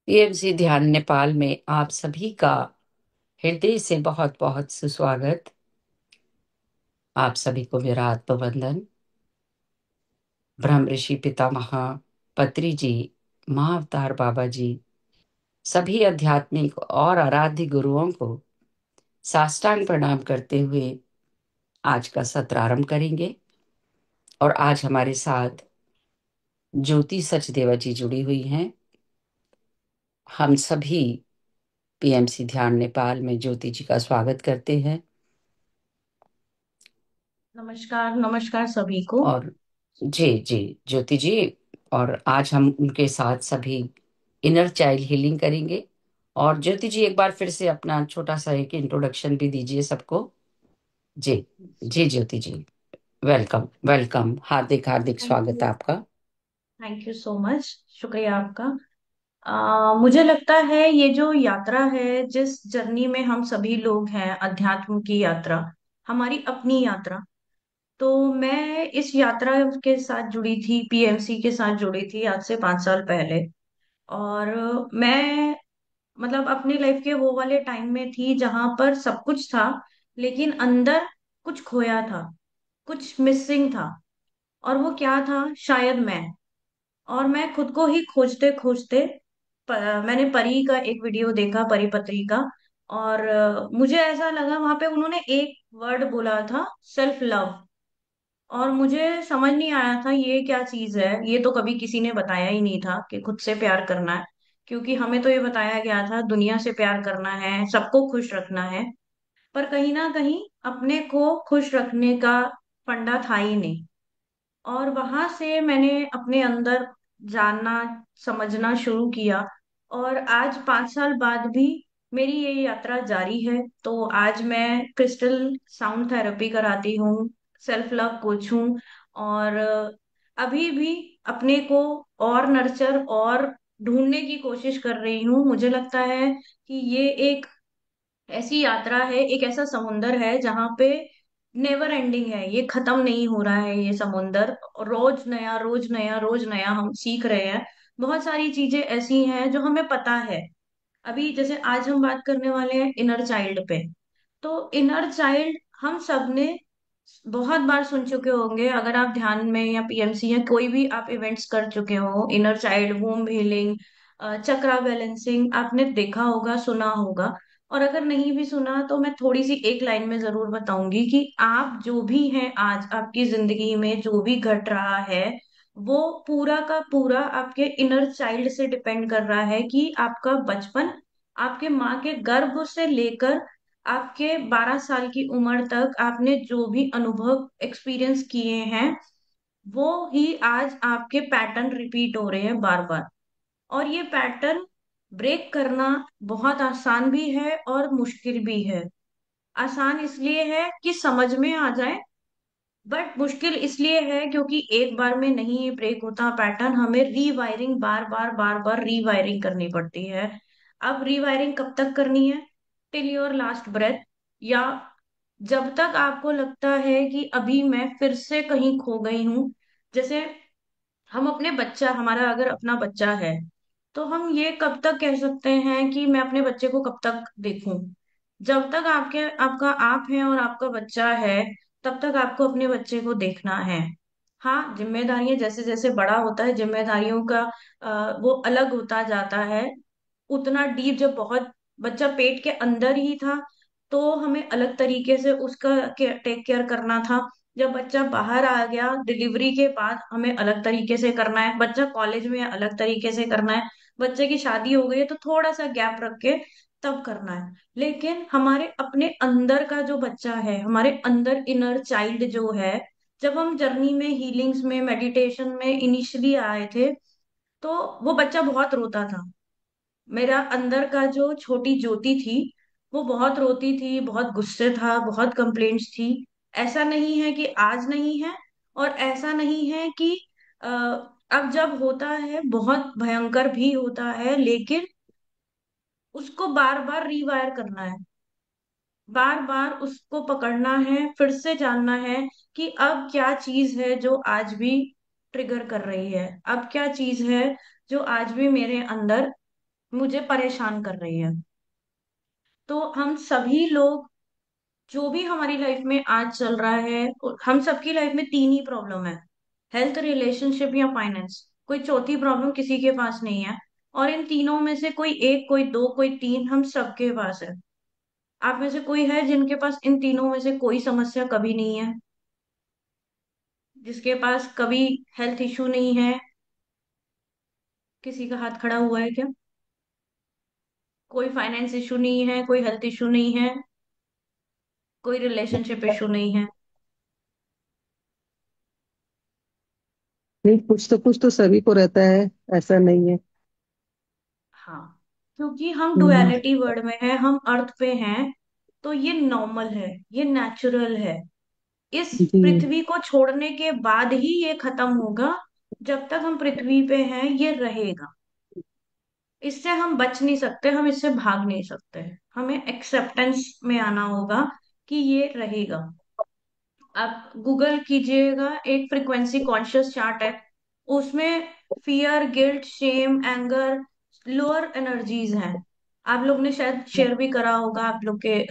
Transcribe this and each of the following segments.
PMC ध्यान नेपाल में आप सभी का हृदय से बहुत बहुत सुस्वागत। आप सभी को मेरा आत्मवंदन। ब्रह्म ऋषि पितामह पत्री जी, महाअवतार बाबा जी, सभी आध्यात्मिक और आराध्य गुरुओं को साष्टांग प्रणाम करते हुए आज का सत्र आरंभ करेंगे। और आज हमारे साथ ज्योति सचदेवा जी जुड़ी हुई हैं। हम सभी पीएमसी ध्यान नेपाल में ज्योति जी का स्वागत करते हैं। नमस्कार नमस्कार सभी को। और जी जी, ज्योति जी। और आज हम उनके साथ सभी इनर चाइल्ड हीलिंग करेंगे। और ज्योति जी, एक बार फिर से अपना छोटा सा एक इंट्रोडक्शन भी दीजिए सबको। जी जी ज्योति जी, वेलकम वेलकम, हार्दिक हार्दिक थैंक स्वागत यू। है आपका। Thank you so much. शुक्रिया आपका। मुझे लगता है ये जो यात्रा है, जिस जर्नी में हम सभी लोग हैं, अध्यात्म की यात्रा, हमारी अपनी यात्रा। तो मैं इस यात्रा के साथ जुड़ी थी, पीएमसी के साथ जुड़ी थी आज से 5 साल पहले। और मैं मतलब अपनी लाइफ के वो वाले टाइम में थी जहां पर सब कुछ था, लेकिन अंदर कुछ खोया था, कुछ मिसिंग था। और वो क्या था? शायद मैं खुद को ही खोजते खोजते मैंने परी का एक वीडियो देखा, परी पत्री का। और मुझे ऐसा लगा वहां पे उन्होंने एक वर्ड बोला था, सेल्फ लव। और मुझे समझ नहीं आया था ये क्या चीज है। ये तो कभी किसी ने बताया ही नहीं था कि खुद से प्यार करना है। क्योंकि हमें तो ये बताया गया था दुनिया से प्यार करना है, सबको खुश रखना है। पर कहीं ना कहीं अपने को खुश रखने का फंडा था ही नहीं। और वहां से मैंने अपने अंदर जानना, समझना शुरू किया। और आज 5 साल बाद भी मेरी ये यात्रा जारी है। तो आज मैं क्रिस्टल साउंड थेरेपी कराती हूँ, सेल्फ लव कोच हूँ। और अभी भी अपने को और नर्चर और ढूंढने की कोशिश कर रही हूँ। मुझे लगता है कि ये एक ऐसी यात्रा है, एक ऐसा समुंदर है जहां पे नेवर एंडिंग है, ये खत्म नहीं हो रहा है ये समुंदर। रोज नया रोज नया रोज नया हम सीख रहे हैं। बहुत सारी चीजें ऐसी हैं जो हमें पता है। अभी जैसे आज हम बात करने वाले हैं इनर चाइल्ड पे। तो इनर चाइल्ड हम सब ने बहुत बार सुन चुके होंगे। अगर आप ध्यान में या पीएमसी या कोई भी आप इवेंट्स कर चुके हो, इनर चाइल्ड वूम हीलिंग, चक्रा बैलेंसिंग आपने देखा होगा, सुना होगा। और अगर नहीं भी सुना तो मैं थोड़ी सी एक लाइन में जरूर बताऊंगी कि आप जो भी हैं आज आपकी जिंदगी में जो भी घट रहा है, वो पूरा का पूरा आपके इनर चाइल्ड से डिपेंड कर रहा है। कि आपका बचपन, आपके माँ के गर्भ से लेकर आपके 12 साल की उम्र तक आपने जो भी अनुभव एक्सपीरियंस किए हैं, वो ही आज आपके पैटर्न रिपीट हो रहे हैं बार बार। और ये पैटर्न ब्रेक करना बहुत आसान भी है और मुश्किल भी है। आसान इसलिए है कि समझ में आ जाए, बट मुश्किल इसलिए है क्योंकि एक बार में नहीं ये ब्रेक होता पैटर्न, हमें रीवायरिंग बार बार बार बार रीवायरिंग करनी पड़ती है। अब रीवायरिंग कब तक करनी है? Till your last breath. या जब तक आपको लगता है कि अभी मैं फिर से कहीं खो गई हूं। जैसे हम अपने बच्चा, हमारा अगर अपना बच्चा है, तो हम ये कब तक कह सकते हैं कि मैं अपने बच्चे को कब तक देखूं? जब तक आपका आप है और आपका बच्चा है, तब तक आपको अपने बच्चे को देखना है। हाँ, जिम्मेदारियां जैसे जैसे बड़ा होता है, जिम्मेदारियों का वो अलग होता जाता है। उतना डीप, जब बहुत बच्चा पेट के अंदर ही था तो हमें अलग तरीके से उसका टेक केयर करना था। जब बच्चा बाहर आ गया डिलीवरी के बाद, हमें अलग तरीके से करना है। बच्चा कॉलेज में है, अलग तरीके से करना है। बच्चे की शादी हो गई है तो थोड़ा सा गैप रख के तब करना है। लेकिन हमारे अपने अंदर का जो बच्चा है, हमारे अंदर इनर चाइल्ड जो है, जब हम जर्नी में, हीलिंग्स में, मेडिटेशन में इनिशियली आए थे, तो वो बच्चा बहुत रोता था। मेरा अंदर का जो छोटी ज्योति थी, वो बहुत रोती थी, बहुत गुस्से था, बहुत कंप्लेंट्स थी। ऐसा नहीं है कि आज नहीं है, और ऐसा नहीं है कि अ, अब जब होता है बहुत भयंकर भी होता है, लेकिन उसको बार बार रीवायर करना है। बार बार उसको पकड़ना है, फिर से जानना है कि अब क्या चीज है जो आज भी ट्रिगर कर रही है, अब क्या चीज है जो आज भी मेरे अंदर मुझे परेशान कर रही है। तो हम सभी लोग, जो भी हमारी लाइफ में आज चल रहा है, हम सबकी लाइफ में तीन ही प्रॉब्लम है: हेल्थ, रिलेशनशिप या फाइनेंस। कोई चौथी प्रॉब्लम किसी के पास नहीं है। और इन तीनों में से कोई एक, कोई दो, कोई तीन, हम सबके पास है। आप में से कोई है जिनके पास इन तीनों में से कोई समस्या कभी नहीं है? जिसके पास कभी हेल्थ इशू नहीं है? किसी का हाथ खड़ा हुआ है क्या? कोई फाइनेंस इशू नहीं है, कोई हेल्थ इशू नहीं है, कोई रिलेशनशिप इशू नहीं है? नहीं, कुछ तो सभी को रहता है, ऐसा नहीं है। हाँ, क्योंकि हम हम्म। डुअलिटी वर्ड में है, हम अर्थ पे हैं। तो ये नॉर्मल है, ये नेचुरल है। इस जी। पृथ्वी को छोड़ने के बाद ही ये खत्म होगा। जब तक हम पृथ्वी पे हैं ये रहेगा। इससे हम बच नहीं सकते, हम इससे भाग नहीं सकते। हमें एक्सेप्टेंस में आना होगा कि ये रहेगा। आप गूगल कीजिएगा, एक फ्रीक्वेंसी कॉन्शियस चार्ट है। उसमें fear, guilt, shame, anger, lower energies हैं। आप लोग ने शायद शेयर भी करा होगा आप लोग के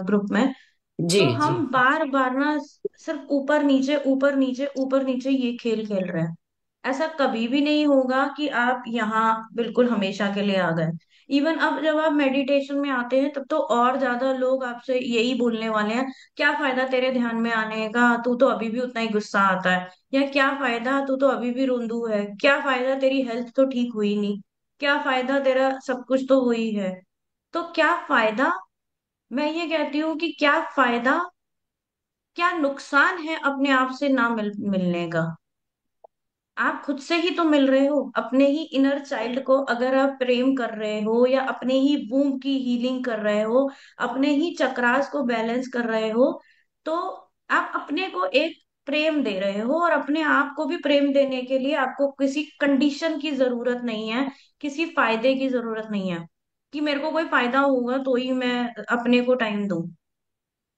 ग्रुप में। जी तो जी। हम बार बार ना सिर्फ ऊपर नीचे ऊपर नीचे ऊपर नीचे ये खेल खेल रहे हैं। ऐसा कभी भी नहीं होगा कि आप यहाँ बिल्कुल हमेशा के लिए आ गए। इवन अब जब आप मेडिटेशन में आते हैं तब तो और ज्यादा लोग आपसे यही बोलने वाले हैं: क्या फायदा तेरे ध्यान में आने का, तू तो अभी भी उतना ही गुस्सा आता है। या क्या फायदा, तू तो अभी भी रोंदू है। क्या फायदा, तेरी हेल्थ तो ठीक हुई नहीं। क्या फायदा, तेरा सब कुछ तो हुई है। तो क्या फायदा? मैं ये कहती हूँ कि क्या फायदा, क्या नुकसान है अपने आप से ना मिलने का? आप खुद से ही तो मिल रहे हो, अपने ही इनर चाइल्ड को अगर आप प्रेम कर रहे हो, या अपने ही वूम की हीलिंग कर रहे हो, अपने ही चक्रास को बैलेंस कर रहे हो, तो आप अपने को एक प्रेम दे रहे हो। और अपने आप को भी प्रेम देने के लिए आपको किसी कंडीशन की जरूरत नहीं है, किसी फायदे की जरूरत नहीं है कि मेरे को कोई फायदा होगा तो ही मैं अपने को टाइम दूं।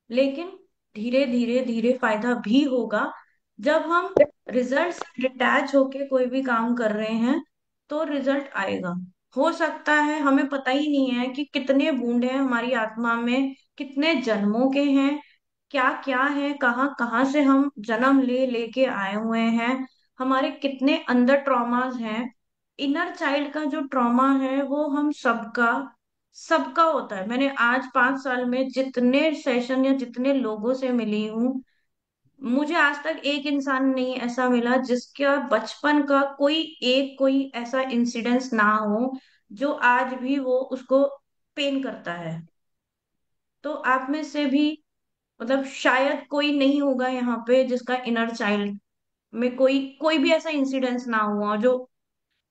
लेकिन धीरे धीरे धीरे फायदा भी होगा। जब हम रिजल्ट से डिटैच होके कोई भी काम कर रहे हैं तो रिजल्ट आएगा। हो सकता है हमें पता ही नहीं है कि कितने बूंद हैं हमारी आत्मा में, कितने जन्मों के हैं, क्या क्या है, कहाँ कहाँ से हम जन्म ले लेके आए हुए हैं, हमारे कितने अंदर ट्रॉमास हैं। इनर चाइल्ड का जो ट्रॉमा है वो हम सबका सबका होता है। मैंने आज 5 साल में जितने सेशन या जितने लोगों से मिली हूँ, मुझे आज तक एक इंसान नहीं ऐसा मिला जिसका बचपन का कोई एक कोई ऐसा इंसिडेंस ना हो जो आज भी वो उसको पेन करता है। तो आप में से भी, मतलब शायद कोई नहीं होगा यहाँ पे जिसका इनर चाइल्ड में कोई कोई भी ऐसा इंसिडेंस ना हुआ हो जो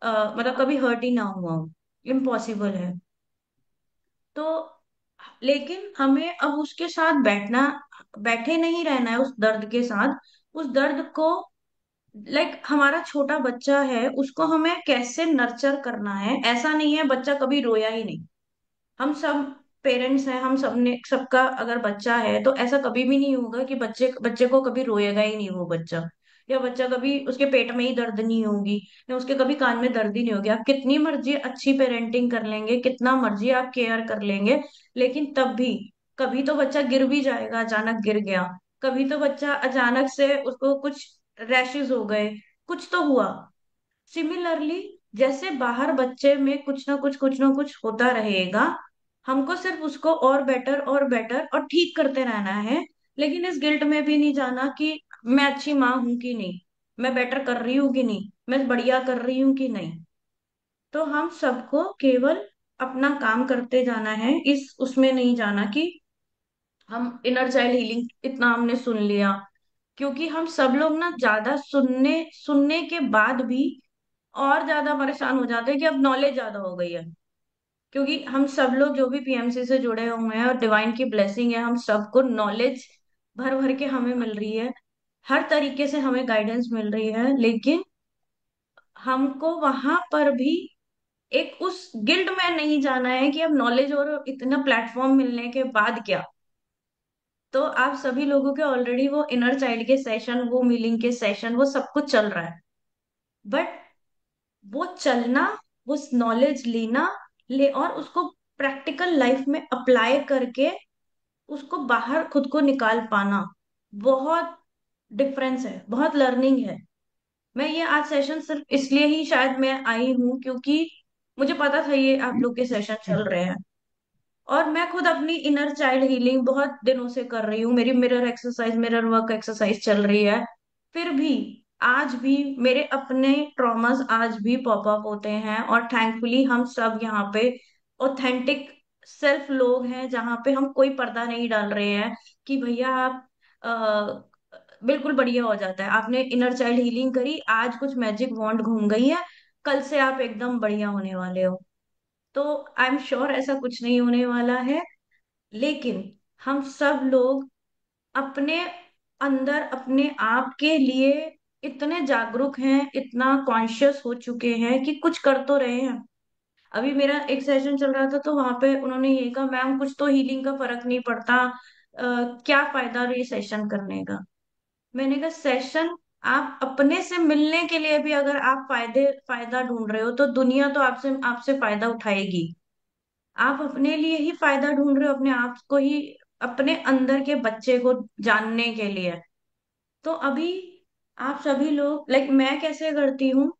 मतलब कभी हर्ट ही ना हुआ हो। इम्पॉसिबल है। तो लेकिन हमें अब उसके साथ बैठना, बैठे नहीं रहना है उस दर्द के साथ। उस दर्द को, लाइक हमारा छोटा बच्चा है, उसको हमें कैसे नर्चर करना है। ऐसा नहीं है बच्चा कभी रोया ही नहीं। हम सब पेरेंट्स हैं, हम सब ने, सबका अगर बच्चा है तो ऐसा कभी भी नहीं होगा कि बच्चे बच्चे को कभी रोएगा ही नहीं वो बच्चा। या बच्चा कभी उसके पेट में ही दर्द नहीं होगी, या उसके कभी कान में दर्द ही नहीं होगी। आप कितनी मर्जी अच्छी पेरेंटिंग कर लेंगे, कितना मर्जी आप केयर कर लेंगे, लेकिन तब भी कभी तो बच्चा गिर भी जाएगा, अचानक गिर गया। कभी तो बच्चा अचानक से उसको कुछ रैशेज हो गए, कुछ तो हुआ। सिमिलरली, जैसे बाहर बच्चे में कुछ ना कुछ होता रहेगा, हमको सिर्फ उसको और बेटर और ठीक करते रहना है। लेकिन इस गिल्ट में भी नहीं जाना कि मैं अच्छी माँ हूं कि नहीं, मैं बेटर कर रही हूँ कि नहीं, मैं बढ़िया कर रही हूँ कि नहीं। तो हम सबको केवल अपना काम करते जाना है, इस उसमें नहीं जाना कि हम इनर चाइल्ड हीलिंग इतना हमने सुन लिया। क्योंकि हम सब लोग ना ज्यादा सुनने सुनने के बाद भी और ज्यादा परेशान हो जाते हैं कि अब नॉलेज ज्यादा हो गई है। क्योंकि हम सब लोग जो भी पीएमसी से जुड़े हुए हैं, और डिवाइन की ब्लेसिंग है, हम सबको नॉलेज भर भर के हमें मिल रही है। हर तरीके से हमें गाइडेंस मिल रही है। लेकिन हमको वहां पर भी एक उस गिल्ड में नहीं जाना है कि अब नॉलेज और इतना प्लेटफॉर्म मिलने के बाद क्या। तो आप सभी लोगों के ऑलरेडी वो इनर चाइल्ड के सेशन, वो मीलिंग के सेशन, वो सब कुछ चल रहा है। बट वो चलना, वो नॉलेज लेना, ले और उसको प्रैक्टिकल लाइफ में अप्लाई करके उसको बाहर खुद को निकाल पाना, बहुत डिफरेंस है, बहुत लर्निंग है। मैं ये आज सेशन सिर्फ इसलिए ही शायद मैं आई हूँ क्योंकि मुझे पता था ये आप लोग के सेशन चल रहे हैं। और मैं खुद अपनी इनर चाइल्ड हीलिंग बहुत दिनों से कर रही हूँ, मेरी mirror exercise, mirror work exercise चल रही है। फिर भी आज भी मेरे अपने ट्रॉमास आज भी पॉप अप होते हैं, और थैंकफुली हम सब यहाँ पे ऑथेंटिक सेल्फ लोग हैं, जहाँ पे हम कोई पर्दा नहीं डाल रहे हैं कि भैया आप बिल्कुल बढ़िया हो जाता है, आपने इनर चाइल्ड हीलिंग करी, आज कुछ मैजिक वॉन्ड घूम गई है, कल से आप एकदम बढ़िया होने वाले हो। तो आई एम श्योर ऐसा कुछ नहीं होने वाला है। लेकिन हम सब लोग अपने अंदर अपने आप के लिए इतने जागरूक हैं, इतना कॉन्शियस हो चुके हैं कि कुछ कर तो रहे हैं। अभी मेरा एक सेशन चल रहा था तो वहां पे उन्होंने ये कहा, मैम कुछ तो हीलिंग का फर्क नहीं पड़ता, क्या फायदा ये सेशन करने का। मैंने कहा सेशन, आप अपने से मिलने के लिए भी अगर आप फायदा ढूंढ रहे हो तो दुनिया तो आपसे आपसे फायदा उठाएगी। आप अपने लिए ही फायदा ढूंढ रहे हो, अपने आप को ही, अपने अंदर के बच्चे को जानने के लिए। तो अभी आप सभी लोग, लाइक मैं कैसे करती हूँ,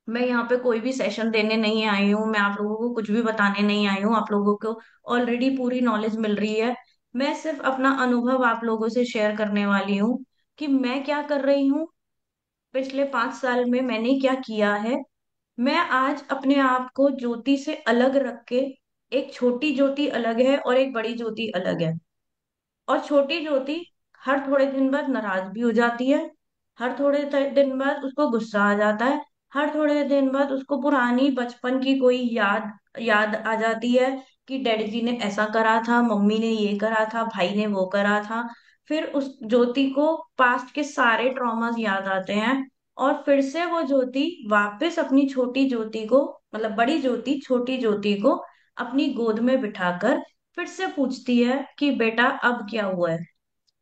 मैं यहाँ पे कोई भी सेशन देने नहीं आई हूँ, मैं आप लोगों को कुछ भी बताने नहीं आई हूँ, आप लोगों को ऑलरेडी पूरी नॉलेज मिल रही है। मैं सिर्फ अपना अनुभव आप लोगों से शेयर करने वाली हूँ कि मैं क्या कर रही हूँ, पिछले 5 साल में मैंने क्या किया है। मैं आज अपने आप को ज्योति से अलग रख के, एक छोटी ज्योति अलग है और एक बड़ी ज्योति अलग है। और छोटी ज्योति हर थोड़े दिन बाद नाराज भी हो जाती है, हर थोड़े दिन बाद उसको गुस्सा आ जाता है, हर थोड़े दिन बाद उसको पुरानी बचपन की कोई याद याद आ जाती है कि डैडी जी ने ऐसा करा था, मम्मी ने ये करा था, भाई ने वो करा था। फिर उस ज्योति को पास्ट के सारे ट्रॉमास याद आते हैं, और फिर से वो ज्योति वापस अपनी छोटी ज्योति को, मतलब बड़ी ज्योति छोटी ज्योति को अपनी गोद में बिठाकर फिर से पूछती है कि बेटा अब क्या हुआ है।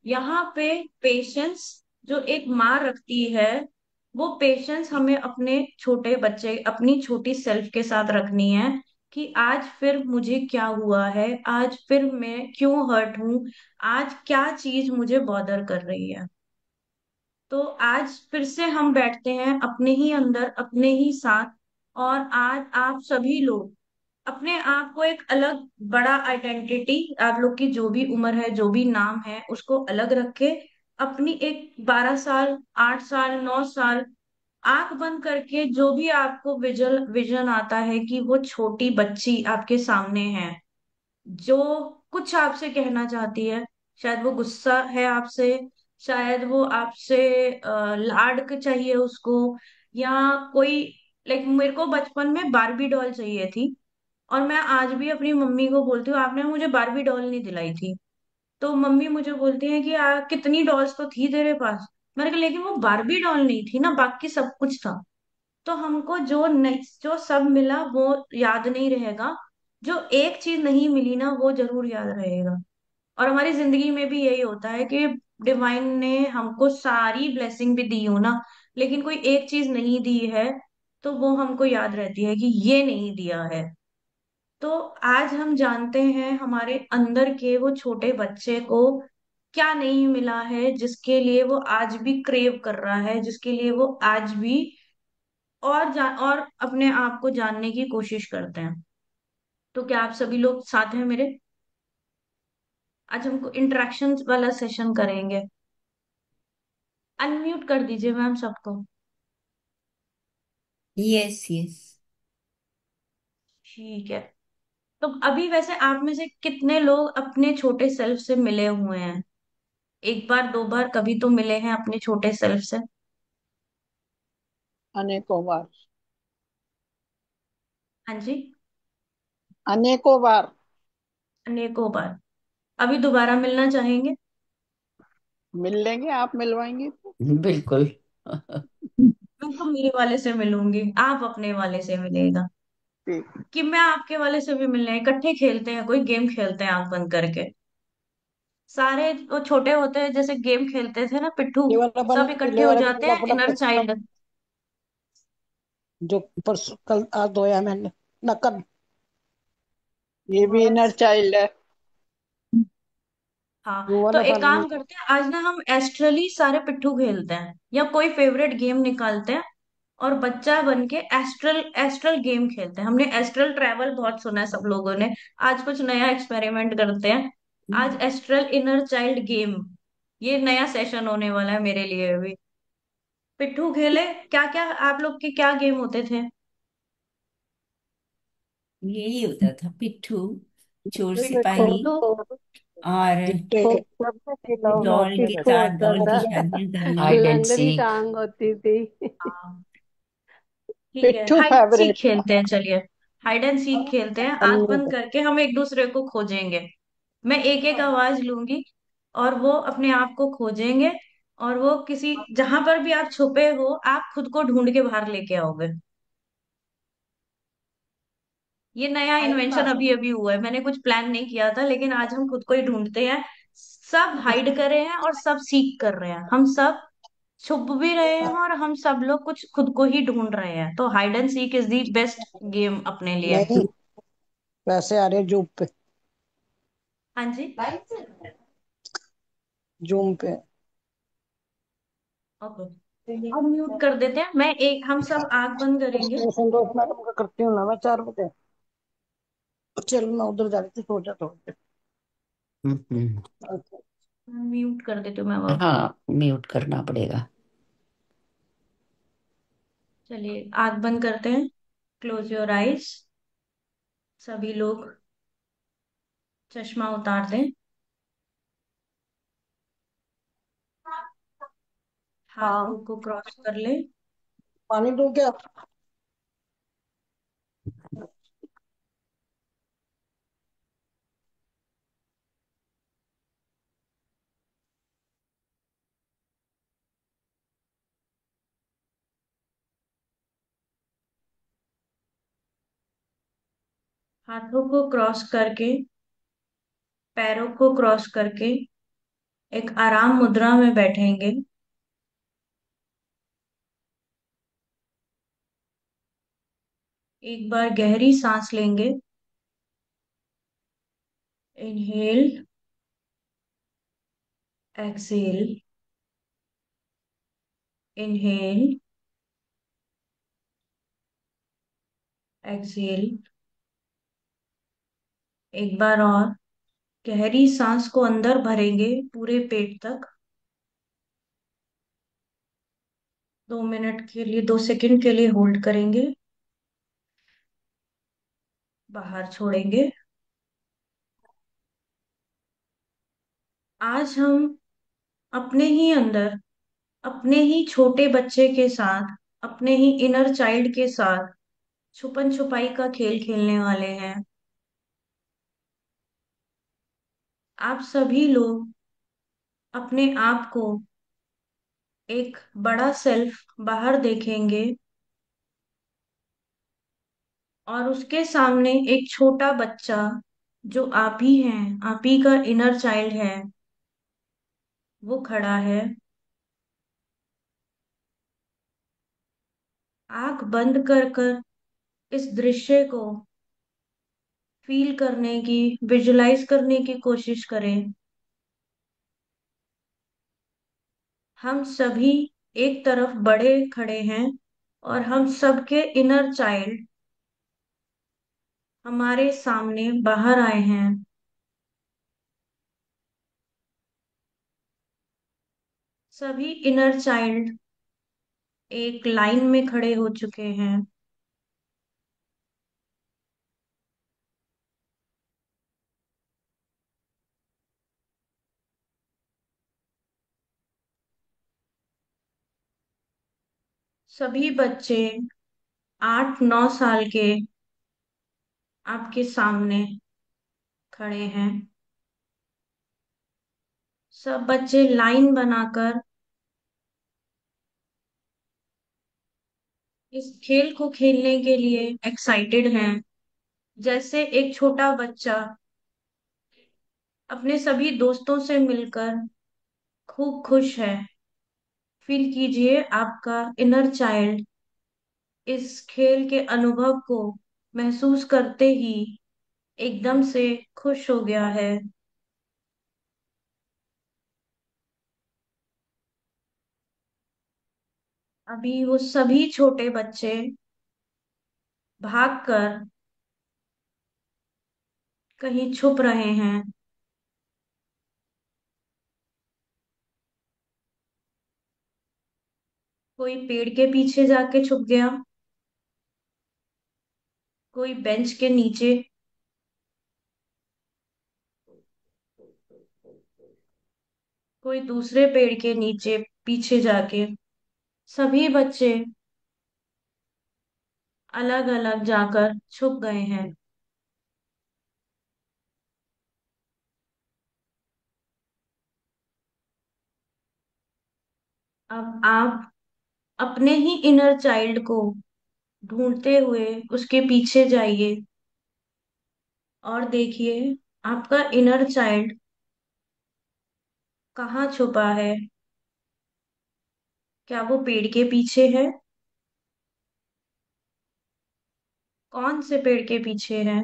यहाँ पे पेशेंस जो एक माँ रखती है, वो पेशेंस हमें अपने छोटे बच्चे, अपनी छोटी सेल्फ के साथ रखनी है कि आज फिर मुझे क्या हुआ है, आज फिर मैं क्यों हर्ट हूं, आज क्या चीज मुझे बॉदर कर रही है। तो आज फिर से हम बैठते हैं अपने ही अंदर, अपने ही साथ। और आज आप सभी लोग अपने आप को एक अलग बड़ा आइडेंटिटी, आप लोग की जो भी उम्र है, जो भी नाम है, उसको अलग रखे। अपनी एक 12 साल, 8 साल, 9 साल, आंख बंद करके जो भी आपको विजन विजन आता है कि वो छोटी बच्ची आपके सामने है, जो कुछ आपसे कहना चाहती है। शायद वो गुस्सा है आपसे, शायद वो आपसे लाड के चाहिए उसको, या कोई, लाइक मेरे को बचपन में बारबी डॉल चाहिए थी, और मैं आज भी अपनी मम्मी को बोलती हूँ आपने मुझे बारबी डॉल नहीं दिलाई थी। तो मम्मी मुझे बोलती है कि कितनी डॉल्स तो थी तेरे पास। मैंने कहा लेकिन वो बारबी डॉल नहीं थी ना, बाकी सब कुछ था। तो हमको जो नेक्स्ट जो सब मिला वो याद नहीं रहेगा, जो एक चीज नहीं मिली ना वो जरूर याद रहेगा। और हमारी जिंदगी में भी यही होता है कि डिवाइन ने हमको सारी ब्लेसिंग भी दी हो ना, लेकिन कोई एक चीज नहीं दी है, तो वो हमको याद रहती है कि ये नहीं दिया है। तो आज हम जानते हैं हमारे अंदर के वो छोटे बच्चे को क्या नहीं मिला है, जिसके लिए वो आज भी क्रेव कर रहा है, जिसके लिए वो आज भी और अपने आप को जानने की कोशिश करते हैं। तो क्या आप सभी लोग साथ हैं मेरे? आज हमको इंटरेक्शन वाला सेशन करेंगे। अनम्यूट कर दीजिए मैम सबको। Yes yes. ठीक है। तो अभी वैसे आप में से कितने लोग अपने छोटे सेल्फ से मिले हुए हैं? एक बार दो बार कभी तो मिले हैं अपने छोटे सेल्फ से। अनेकों बार। हाँ जी। अनेकों बार। अनेकों बार। अभी दोबारा मिलना चाहेंगे? मिल लेंगे, आप मिलवाएंगे तो। बिल्कुल। मैं तो मेरे वाले से मिलूंगी, आप अपने वाले से मिलेगा। ठीक। कि मैं आपके वाले से भी मिलना है, इकट्ठे खेलते हैं, कोई गेम खेलते हैं आंख बंद करके। सारे वो छोटे होते हैं जैसे गेम खेलते थे ना पिट्ठू, ये वाला बन सब इकट्ठे ये हो वाला जाते हैं, लपड़ा इनर पकड़ा, चाइल्ड। जो परसों कल आज धोया मैंने, नकन। ये भी इनर चाइल्ड है। हाँ, वो तो वाला एक था ना। काम करते हैं आज ना, हम एस्ट्रली सारे पिट्ठू खेलते हैं या कोई फेवरेट गेम निकालते हैं और बच्चा बन के एस्ट्रल एस्ट्रल गेम खेलते हैं। हमने एस्ट्रल ट्रैवल बहुत सुना है सब लोगों ने। आज कुछ नया एक्सपेरिमेंट करते हैं। आज एस्ट्रल इनर चाइल्ड गेम, ये नया सेशन होने वाला है मेरे लिए भी। पिट्ठू खेले, क्या क्या आप लोग के क्या गेम होते थे? यही होता था, पिट्ठू, चोर देखो, सिपाही, और जितने सब में खेला होगा, डॉल के पिट्ठू साथ होता डॉल की था। शादियां करना। हाइड एंड लंगड़ी सीक। टांग होती थी। हाँ, ठीक है, पिट्ठू हाइड एंड सीख फेवरेट था। खेलते हैं, चलिए। हाइड एंड सीख खेलते हैं, आंख हम बंद लोग करके हम एक दूसरे को खोजेंगे। मैं एक एक आवाज लूंगी और वो अपने आप को खोजेंगे। और वो किसी, जहां पर भी आप छुपे हो, आप खुद को ढूंढ के बाहर लेके आओगे। ये नया इन्वेंशन अभी अभी हुआ है, मैंने कुछ प्लान नहीं किया था, लेकिन आज हम खुद को ही ढूंढते हैं। सब हाइड कर रहे हैं और सब सीख कर रहे हैं, हम सब छुप भी रहे हैं और हम सब लोग कुछ खुद को ही ढूंढ रहे हैं। तो hide and seek is the best game अपने लिए। नहीं, पैसे आ रहे जूम पे। हाँ जी। जूम पे। ओके, अब म्यूट कर देते हैं। मैं एक, हम सब आंख बंद करेंगे। संतोष मैडम का करती हूँ ना मैं 4 बजे। चल मैं उधर जा रही थी, सो जा थोड़ी हम्म। देर। म्यूट कर देती हूँ मैं वो। हाँ, म्यूट करना पड़ेगा। चलिए, आंख बंद करते हैं। Close your eyes. सभी लोग चश्मा उतार दें। हाथों हाँ, को क्रॉस कर ले। पानी दो क्या? हाथों को क्रॉस करके, पैरों को क्रॉस करके एक आराम मुद्रा में बैठेंगे। एक बार गहरी सांस लेंगे। Inhale, exhale, inhale, exhale. एक बार और गहरी सांस को अंदर भरेंगे पूरे पेट तक। 2 मिनट के लिए, 2 सेकंड के लिए होल्ड करेंगे। बाहर छोड़ेंगे। आज हम अपने ही अंदर, अपने ही छोटे बच्चे के साथ, अपने ही इनर चाइल्ड के साथ छुपन छुपाई का खेल खेलने वाले हैं। आप सभी लोग अपने आप को, एक बड़ा सेल्फ बाहर देखेंगे और उसके सामने एक छोटा बच्चा, जो आप ही हैं, आप ही का इनर चाइल्ड है, वो खड़ा है। आंख बंद कर कर इस दृश्य को फील करने की, विजुलाइज करने की कोशिश करें। हम सभी एक तरफ बड़े खड़े हैं और हम सबके इनर चाइल्ड हमारे सामने बाहर आए हैं। सभी इनर चाइल्ड एक लाइन में खड़े हो चुके हैं। सभी बच्चे 8-9 साल के आपके सामने खड़े हैं। सब बच्चे लाइन बनाकर इस खेल को खेलने के लिए एक्साइटेड हैं। जैसे एक छोटा बच्चा अपने सभी दोस्तों से मिलकर खूब खुश है। फील कीजिए आपका इनर चाइल्ड इस खेल के अनुभव को महसूस करते ही एकदम से खुश हो गया है। अभी वो सभी छोटे बच्चे भागकर कहीं छुप रहे हैं। कोई पेड़ के पीछे जाके छुप गया, कोई बेंच के नीचे, कोई दूसरे पेड़ के नीचे पीछे जाके। सभी बच्चे अलग अलग जाकर छुप गए हैं। अब आप अपने ही इनर चाइल्ड को ढूंढते हुए उसके पीछे जाइए और देखिए आपका इनर चाइल्ड कहाँ छुपा है। क्या वो पेड़ के पीछे है? कौन से पेड़ के पीछे है?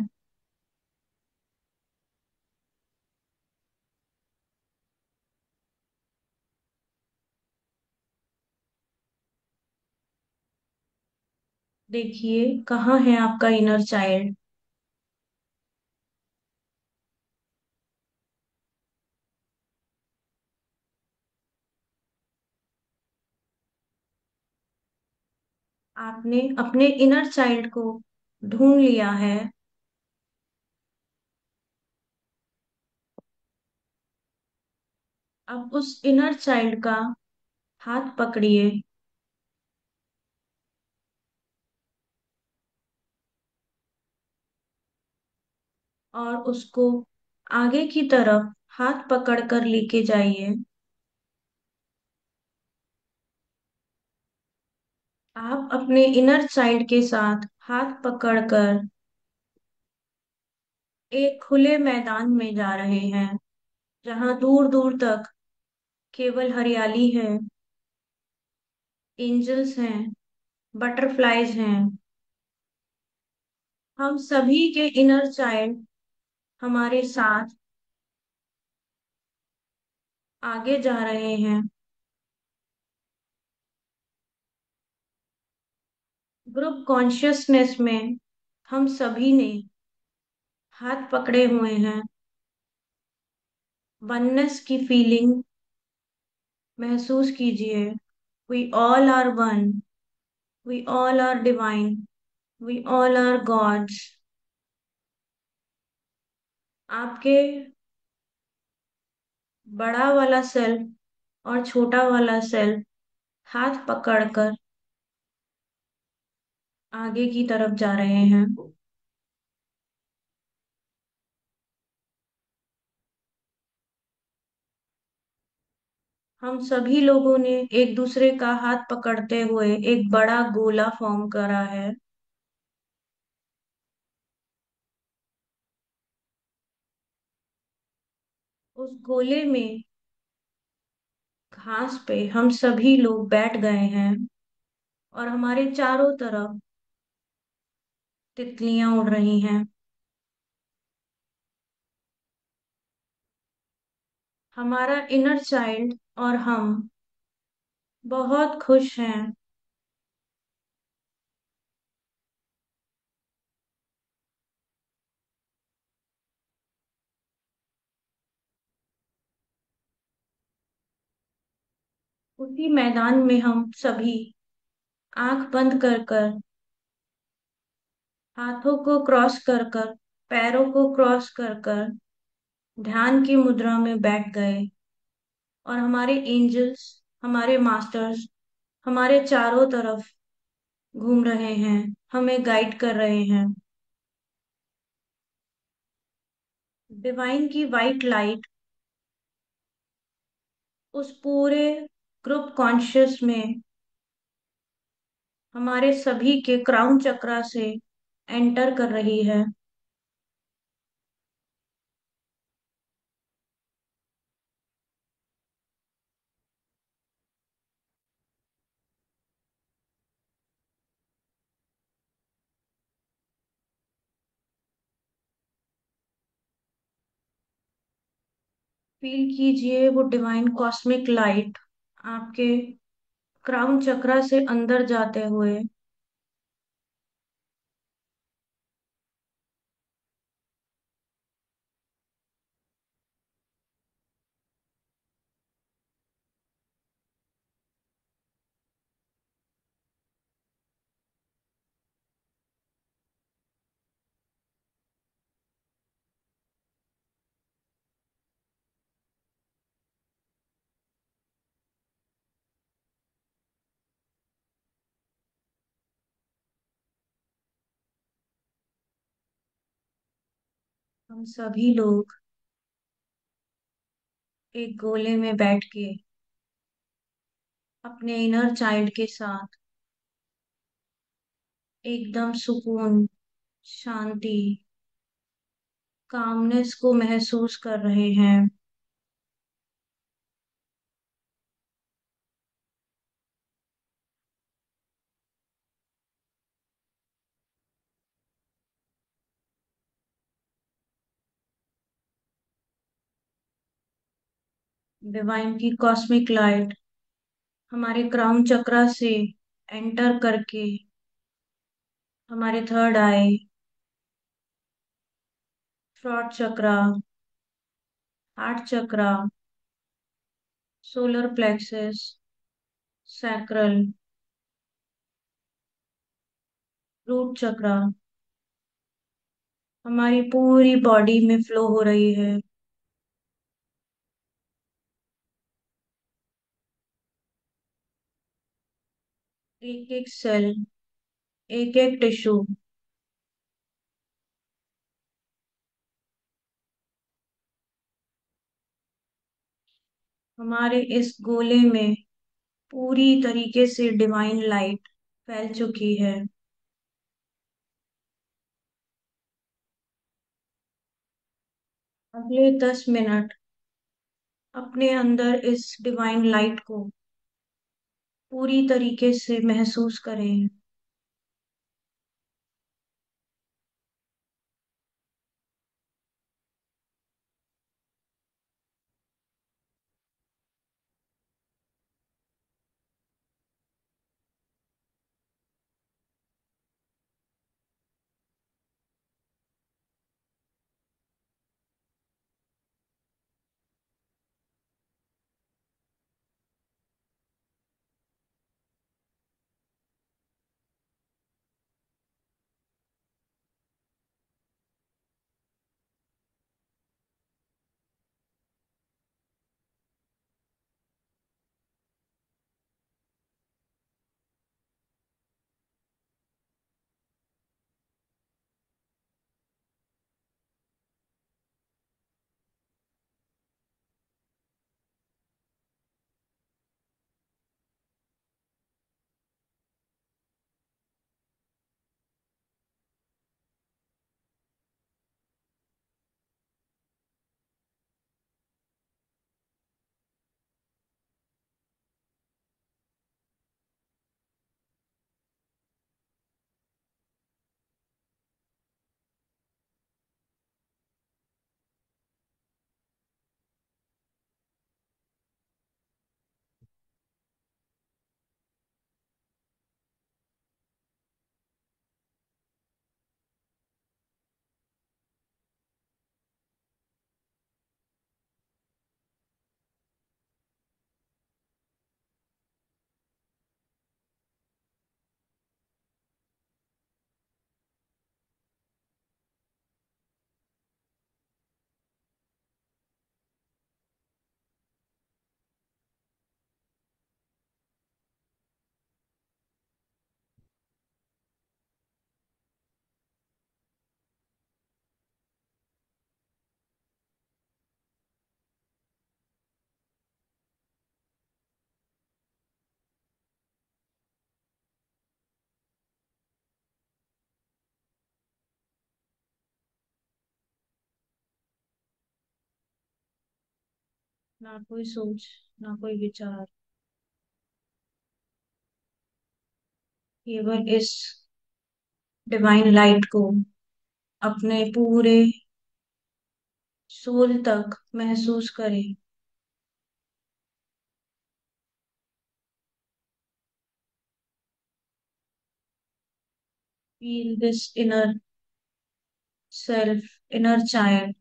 देखिए कहाँ है आपका इनर चाइल्ड। आपने अपने इनर चाइल्ड को ढूंढ लिया है। अब उस इनर चाइल्ड का हाथ पकड़िए और उसको आगे की तरफ हाथ पकड़ कर लेके जाइए। आप अपने इनर चाइल्ड के साथ हाथ पकड़कर एक खुले मैदान में जा रहे हैं, जहां दूर दूर तक केवल हरियाली है, एंजल्स हैं, बटरफ्लाईज हैं। हम सभी के इनर चाइल्ड हमारे साथ आगे जा रहे हैं। ग्रुप कॉन्शियसनेस में हम सभी ने हाथ पकड़े हुए हैं। वननेस की फीलिंग महसूस कीजिए। We all are one, we all are divine, we all are gods. आपके बड़ा वाला सेल्फ और छोटा वाला सेल्फ हाथ पकड़कर आगे की तरफ जा रहे हैं। हम सभी लोगों ने एक दूसरे का हाथ पकड़ते हुए एक बड़ा गोला फॉर्म करा है। उस गोले में घास पे हम सभी लोग बैठ गए हैं और हमारे चारों तरफ तितलियां उड़ रही हैं। हमारा इनर चाइल्ड और हम बहुत खुश हैं। उसी मैदान में हम सभी आंख बंद कर कर, हाथों को क्रॉस कर कर, पैरों को क्रॉस कर कर ध्यान की मुद्रा में बैठ गए और हमारे एंजल्स, हमारे मास्टर्स हमारे चारों तरफ घूम रहे हैं, हमें गाइड कर रहे हैं। डिवाइन की वाइट लाइट उस पूरे ग्रुप कॉन्शियस में हमारे सभी के क्राउन चक्रा से एंटर कर रही है। फील कीजिए वो डिवाइन कॉस्मिक लाइट आपके क्राउन चक्रा से अंदर जाते हुए। हम सभी लोग एक गोले में बैठ के अपने इनर चाइल्ड के साथ एकदम सुकून, शांति, कामनेस को महसूस कर रहे हैं। डिवाइन की कॉस्मिक लाइट हमारे क्राउन चक्रा से एंटर करके हमारे थर्ड आई, थ्रॉट चक्रा, हार्ट चक्रा, सोलर प्लेक्सस, सैक्रल, रूट चक्रा, हमारी पूरी बॉडी में फ्लो हो रही है। एक एक सेल, एक एक टिश्यू हमारे इस गोले में पूरी तरीके से डिवाइन लाइट फैल चुकी है। अगले 10 मिनट अपने अंदर इस डिवाइन लाइट को पूरी तरीके से महसूस करें। ना कोई सोच, ना कोई विचार, केवल इस डिवाइन लाइट को अपने पूरे सोल तक महसूस करें। Feel this inner self, inner child.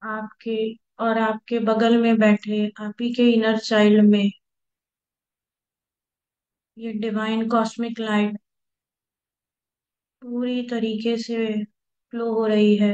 आपके और आपके बगल में बैठे आप ही के इनर चाइल्ड में ये डिवाइन कॉस्मिक लाइट पूरी तरीके से फ्लो हो रही है।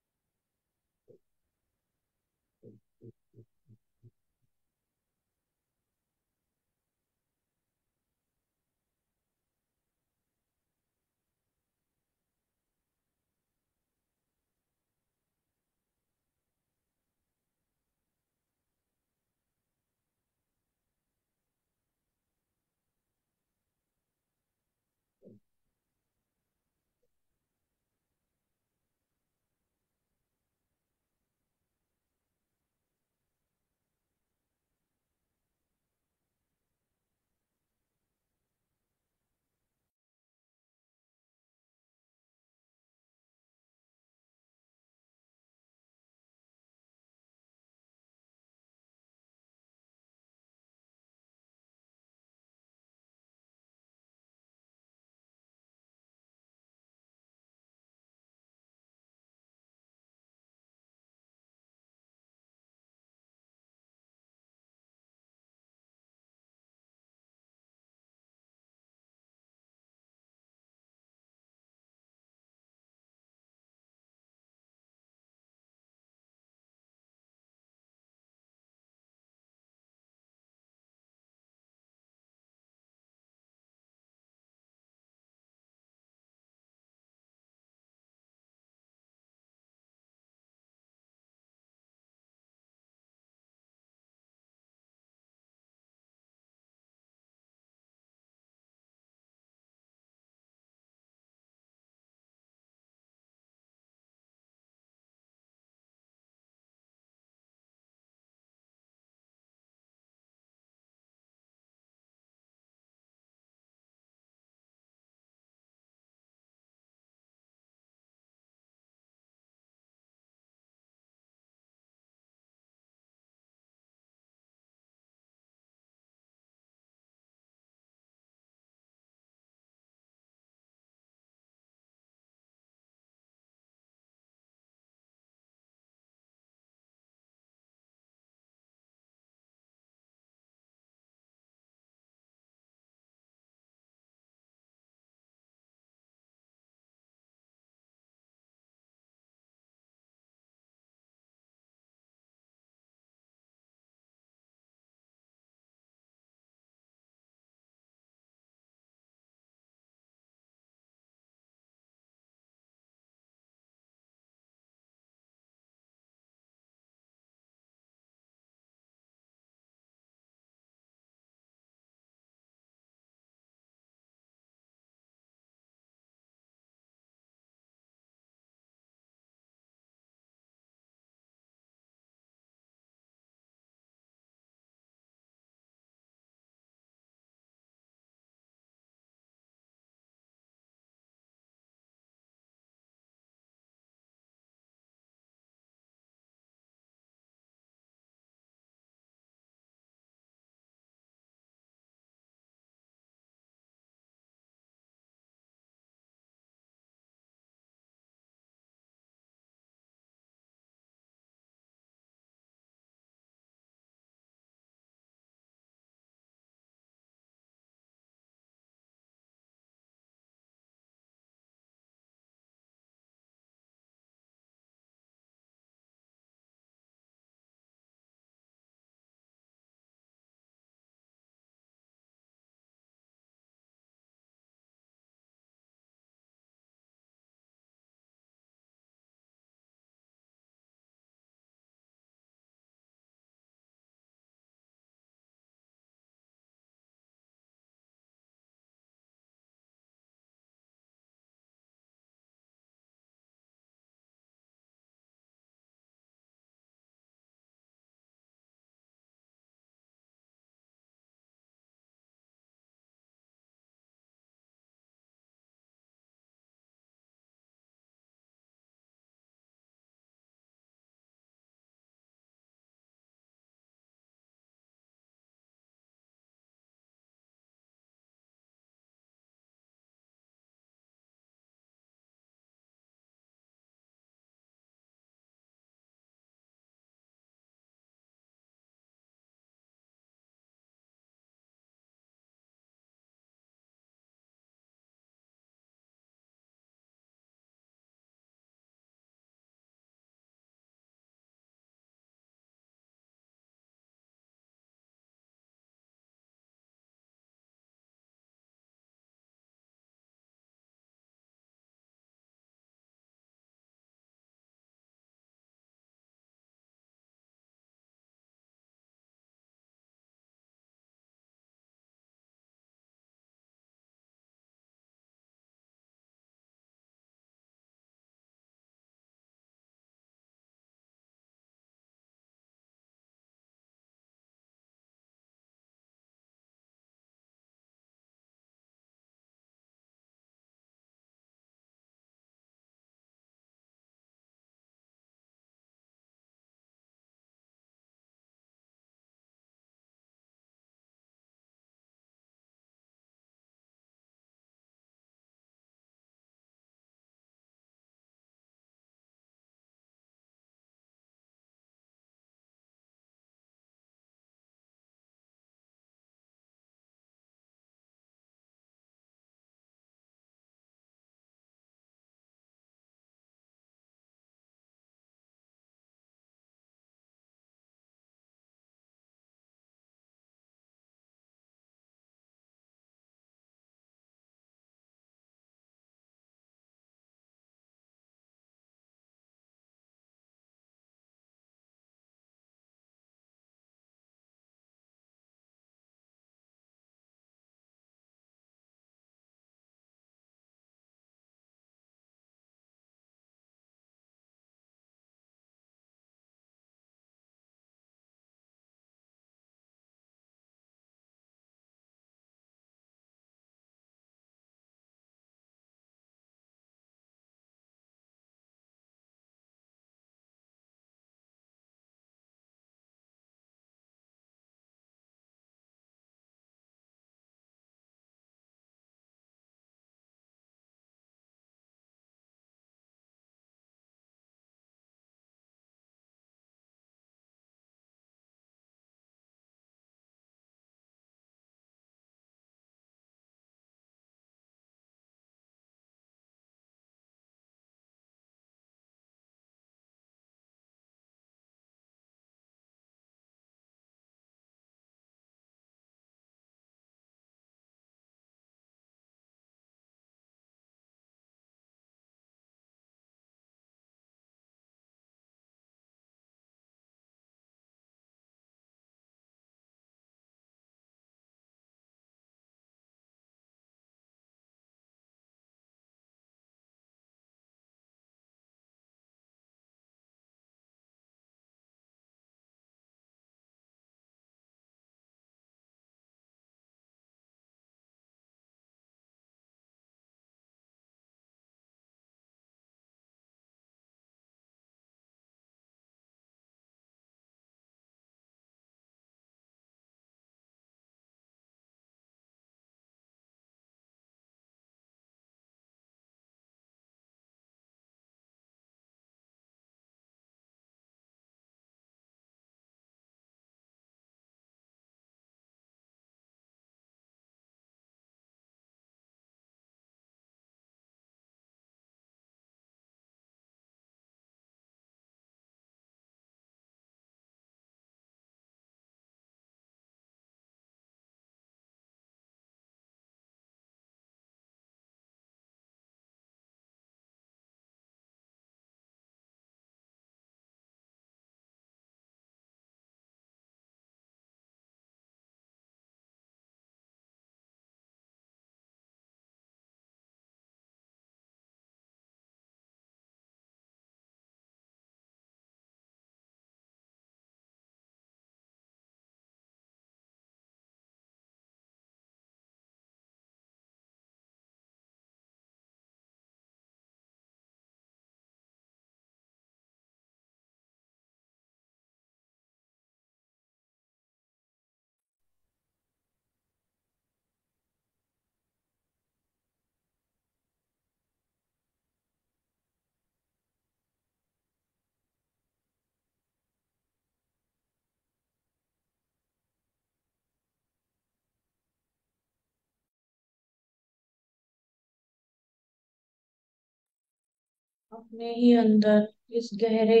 अपने ही अंदर इस गहरे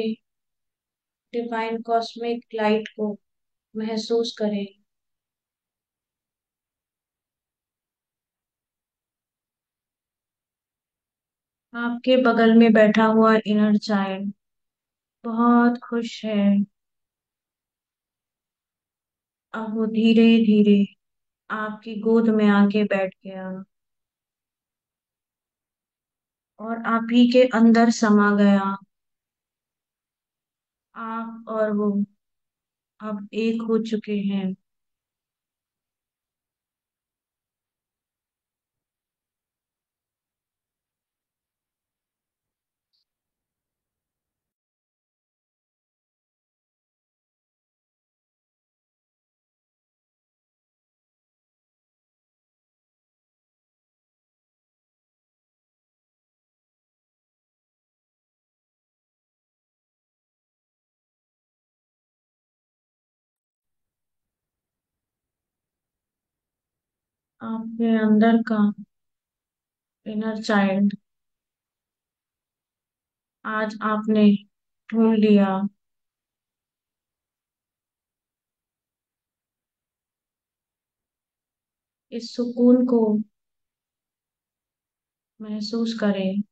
डिवाइन कॉस्मिक लाइट को महसूस करें। आपके बगल में बैठा हुआ इनर चाइल्ड बहुत खुश है। अब वो धीरे धीरे आपकी गोद में आके बैठ गया और आप ही के अंदर समा गया। आप और वो अब एक हो चुके हैं। आपके अंदर का इनर चाइल्ड आज आपने ढूंढ लिया। इस सुकून को महसूस करें।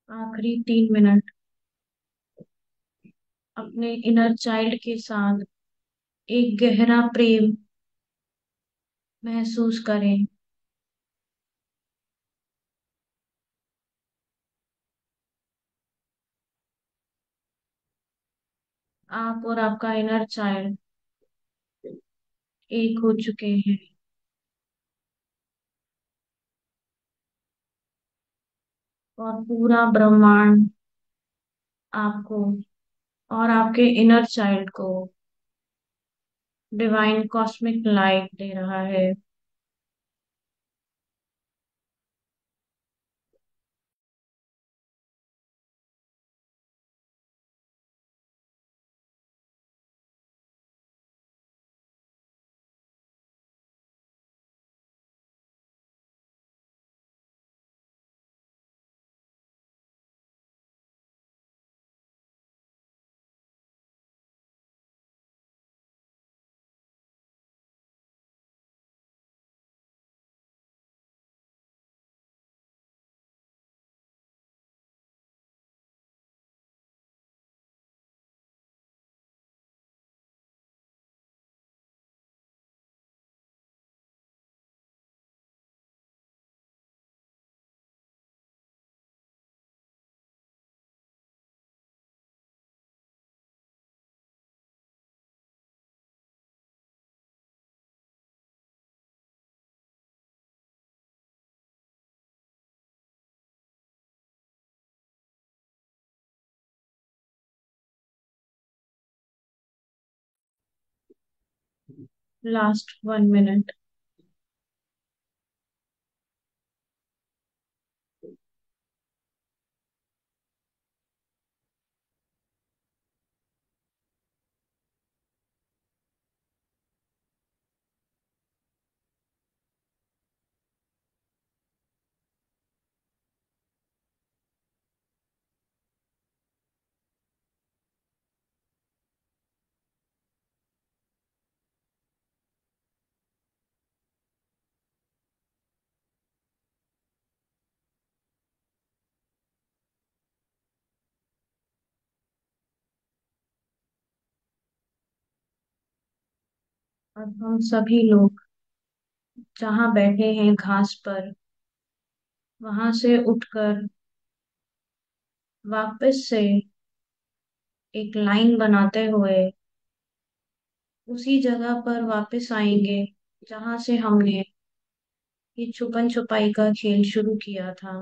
आखिरी 3 मिनट अपने इनर चाइल्ड के साथ एक गहरा प्रेम महसूस करें। आप और आपका इनर चाइल्ड एक हो चुके हैं और पूरा ब्रह्मांड आपको और आपके इनर चाइल्ड को डिवाइन कॉस्मिक लाइट दे रहा है। Last 1 minute. अब हम सभी लोग जहाँ बैठे हैं घास पर, वहां से उठकर वापस से एक लाइन बनाते हुए उसी जगह पर वापस आएंगे जहां से हमने ये छुपन छुपाई का खेल शुरू किया था।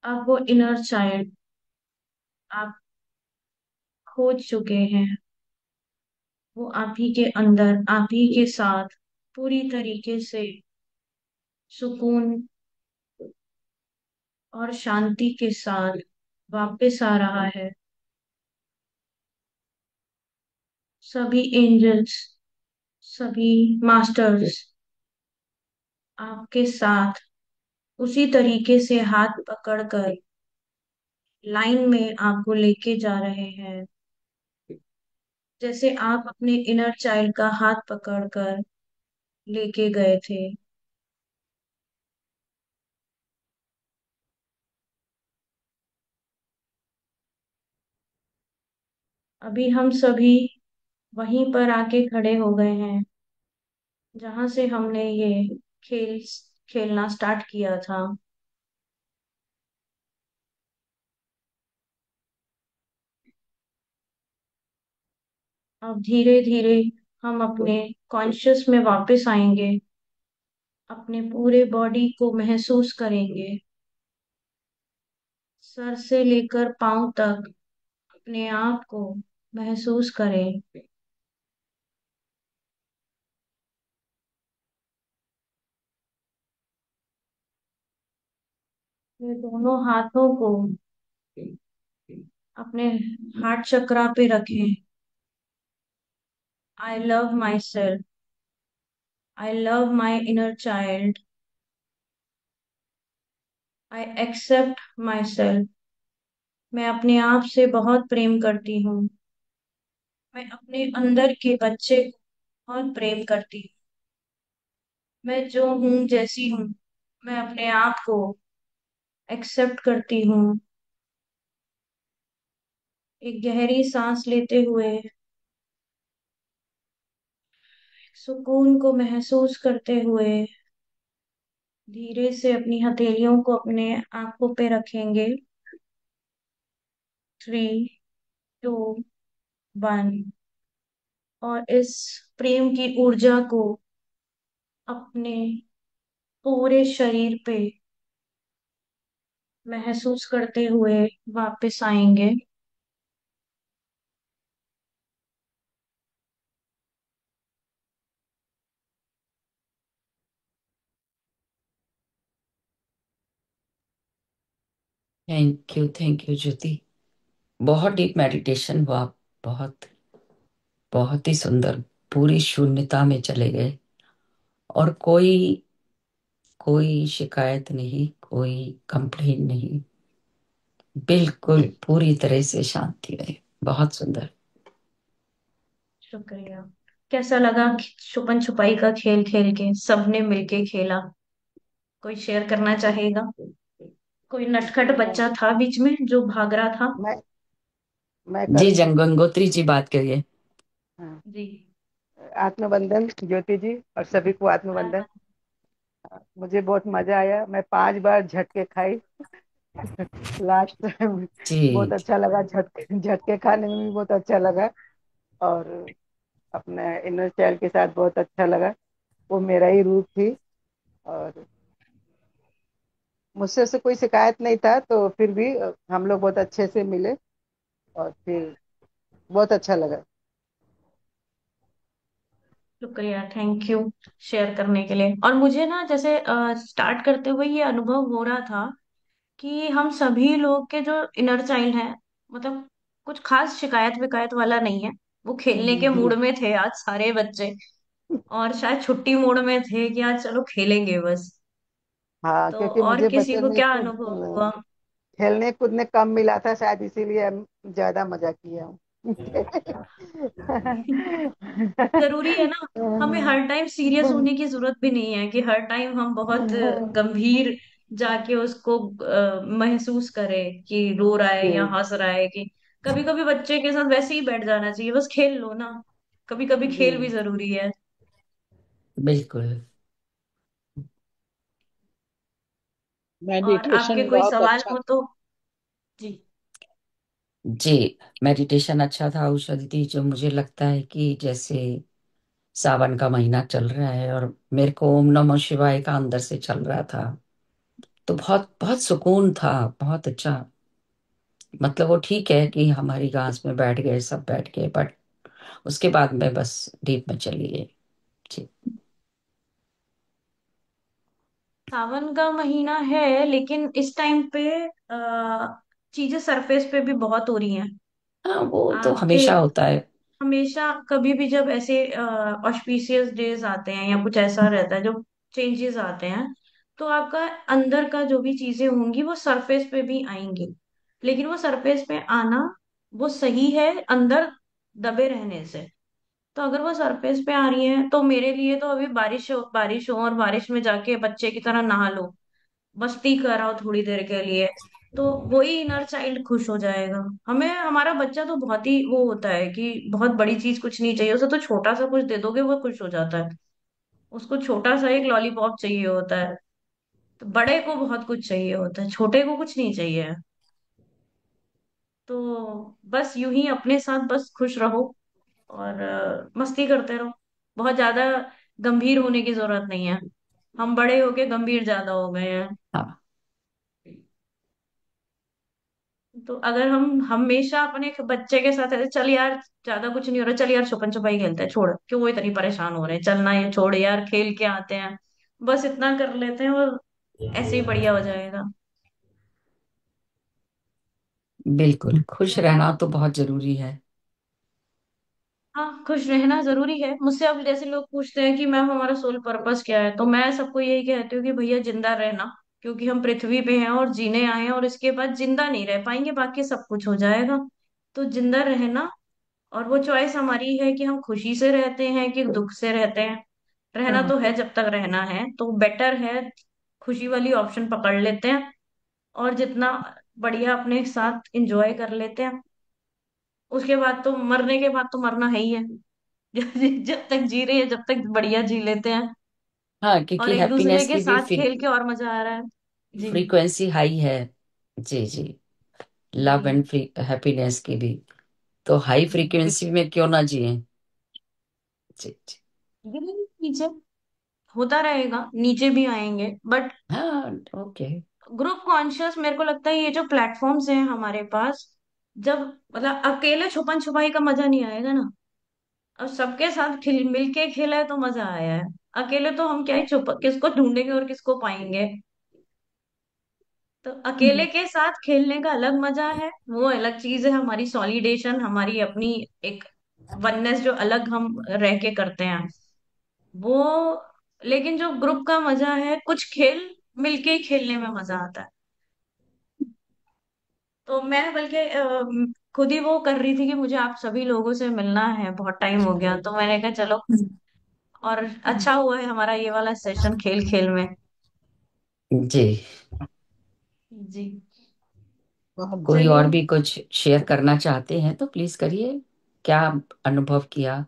अब वो इनर चाइल्ड आप खोज चुके हैं। वो आप ही के अंदर, आप ही के साथ पूरी तरीके से सुकून और शांति के साथ वापस आ रहा है। सभी एंजल्स, सभी मास्टर्स आपके साथ उसी तरीके से हाथ पकड़कर लाइन में आपको लेके जा रहे हैं, जैसे आप अपने इनर चाइल्ड का हाथ पकड़कर लेके गए थे। अभी हम सभी वहीं पर आके खड़े हो गए हैं जहां से हमने ये खेल खेलना स्टार्ट किया था। अब धीरे धीरे हम अपने कॉन्शियस में वापस आएंगे, अपने पूरे बॉडी को महसूस करेंगे, सर से लेकर पांव तक अपने आप को महसूस करें। ये दोनों हाथों को अपने हार्ट चक्रा पे रखें। I love myself, I love my inner child, I accept myself. मैं अपने आप से बहुत प्रेम करती हूँ। मैं अपने अंदर के बच्चे को बहुत प्रेम करती हूँ। मैं जो हूँ, जैसी हूँ, मैं अपने आप को एक्सेप्ट करती हूँ। एक गहरी सांस लेते हुए सुकून को महसूस करते हुए धीरे से अपनी हथेलियों को अपने आंखों पे रखेंगे। 3, 2, 1। और इस प्रेम की ऊर्जा को अपने पूरे शरीर पे महसूस करते हुए वापस आएंगे। थैंक यू ज्योति। बहुत डीप मेडिटेशन हुआ। बहुत बहुत ही सुंदर। पूरी शून्यता में चले गए और कोई कोई शिकायत नहीं, कोई कंप्लेन नहीं। बिल्कुल पूरी तरह से शांति रहे। बहुत सुंदर। शुक्रिया। कैसा लगा छुपन छुपाई का खेल खेल के? सबने मिलके खेला। कोई शेयर करना चाहेगा? कोई नटखट मैं बच्चा था बीच में जो भाग रहा था? मैं मैं जी, करूँ? गंगोत्री जी बात करिए। हाँ। जी। आत्मबंधन ज्योति जी और सभी को आत्मबंधन। हाँ। मुझे बहुत मजा आया, मैं 5 बार झटके खाई लास्ट टाइम। बहुत जी। अच्छा लगा, झटके झटके खाने में भी बहुत अच्छा लगा। और अपने इनर चाइल्ड के साथ बहुत अच्छा लगा। वो मेरा ही रूप थी। और मुझसे से कोई शिकायत नहीं था, तो फिर भी हम लोग बहुत अच्छे से मिले। और फिर बहुत अच्छा लगा। शुक्रिया, थैंक यू शेयर करने के लिए। और मुझे ना जैसे स्टार्ट करते हुए ये अनुभव हो रहा था कि हम सभी लोग के जो इनर चाइल्ड है, मतलब कुछ खास शिकायत विकायत वाला नहीं है। वो खेलने जी के जी। मूड में थे आज सारे बच्चे, और शायद छुट्टी मूड में थे कि आज चलो खेलेंगे बस। हाँ, तो क्योंकि और मुझे किसी बचपन को में क्या खुद अनुभव हुआ? खेलने कूदने कम मिला था, शायद इसीलिए हम ज्यादा मजा किया हूँ। जरूरी है ना, हमें हर टाइम सीरियस होने की जरूरत भी नहीं है कि हर टाइम हम बहुत गंभीर जाके उसको महसूस करें कि रो रहा है या जी हंस रहा है। कि कभी कभी बच्चे के साथ वैसे ही बैठ जाना चाहिए, बस खेल लो ना। कभी कभी जी। खेल भी जरूरी है। बिल्कुल। और आपके मेडिटेशन कोई बहुत सवाल अच्छा। हो तो। जी। जी, मेडिटेशन अच्छा था उषा दीदी। जो मुझे लगता है कि जैसे सावन का महीना चल रहा है और मेरे को ओम नमः शिवाय का अंदर से चल रहा था, तो बहुत बहुत सुकून था। बहुत अच्छा। मतलब वो ठीक है कि हमारी घास में बैठ गए, सब बैठ गए, बट उसके बाद में बस डीप में चली गई। जी। सावन का महीना है, लेकिन इस टाइम पे चीजें सरफेस पे भी बहुत हो रही हैं। हाँ, वो तो आपके हमेशा होता है। हमेशा कभी भी जब ऐसे ऑस्पिशियस डेज आते हैं या कुछ ऐसा रहता है जो चेंजेस आते हैं, तो आपका अंदर का जो भी चीजें होंगी वो सरफेस पे भी आएंगी। लेकिन वो सरफेस पे आना वो सही है, अंदर दबे रहने से। तो अगर वो सरफेस पे आ रही है तो मेरे लिए तो अभी बारिश हो और बारिश में जाके बच्चे की तरह नहा लो, मस्ती कर आओ थोड़ी देर के लिए, तो वही इनर चाइल्ड खुश हो जाएगा। हमें हमारा बच्चा तो बहुत ही वो होता है कि बहुत बड़ी चीज कुछ नहीं चाहिए उसे, तो छोटा सा कुछ दे दोगे वो खुश हो जाता है। उसको छोटा सा एक लॉलीपॉप चाहिए होता है। तो बड़े को बहुत कुछ चाहिए होता है, छोटे को कुछ नहीं चाहिए। तो बस यूं ही अपने साथ बस खुश रहो और मस्ती करते रहो। बहुत ज्यादा गंभीर होने की जरूरत नहीं है। हम बड़े होके गंभीर ज्यादा हो गए हैं। हाँ। तो अगर हम हमेशा अपने बच्चे के साथ ऐसे, चल यार ज्यादा कुछ नहीं हो रहा, चल यार छुपन छुपाई खेलते हैं, छोड़ क्यों वो इतनी परेशान हो रहे हैं, चलना ये छोड़ यार खेल के आते हैं, बस इतना कर लेते हैं और ऐसे ही बढ़िया हो जाएगा। बिल्कुल, खुश रहना तो बहुत जरूरी है। हाँ, खुश रहना जरूरी है। मुझसे अब जैसे लोग पूछते हैं कि मैम हमारा सोल पर्पस क्या है, तो मैं सबको यही कहती हूँ कि भैया जिंदा रहना। क्योंकि हम पृथ्वी पे हैं और जीने आए हैं, और इसके बाद जिंदा नहीं रह पाएंगे, बाकी सब कुछ हो जाएगा। तो जिंदा रहना। और वो चॉइस हमारी है कि हम खुशी से रहते हैं कि दुख से रहते हैं। रहना तो है, जब तक रहना है तो बेटर है खुशी वाली ऑप्शन पकड़ लेते हैं। और जितना बढ़िया अपने साथ एंजॉय कर लेते हैं। उसके बाद तो मरने के बाद तो मरना है ही है। जब तक जी रहे हैं, जब तक बढ़िया जी लेते हैं। हाँ, और क्योंकि एक दूसरे हैप्पीनेस के की भी साथ खेल के और मजा आ रहा है। जी। फ्रीक्वेंसी हाई है। जी जी। लव जी। एंड हैप्पीनेस की भी। तो हाई फ्रीक्वेंसी में क्यों ना जिए। जी जी। गिरेंगे नीचे, होता रहेगा, नीचे भी आएंगे, बट हाँ। ओके। ग्रुप कॉन्शियस मेरे को लगता है ये जो प्लेटफॉर्म्स हैं हमारे पास, जब मतलब अकेले छुपन छुपाई का मजा नहीं आएगा ना। और सबके साथ खिल मिल के खेला है तो मजा आया है। अकेले तो हम क्या ही छुप किसको ढूंढेंगे और किसको पाएंगे। तो अकेले के साथ खेलने का अलग मजा है, वो अलग चीज है, हमारी सॉलिडेशन, हमारी अपनी एक वननेस जो अलग हम रह के करते हैं वो। लेकिन जो ग्रुप का मजा है, कुछ खेल मिलके ही खेलने में मजा आता है। तो मैं बल्कि खुद ही वो कर रही थी कि मुझे आप सभी लोगों से मिलना है, बहुत टाइम हो गया, तो मैंने कहा चलो। और अच्छा हुआ है हमारा ये वाला सेशन खेल खेल में। जी। जी। बहुत कोई चलिए। और भी कुछ शेयर करना चाहते हैं तो प्लीज करिए। क्या अनुभव किया,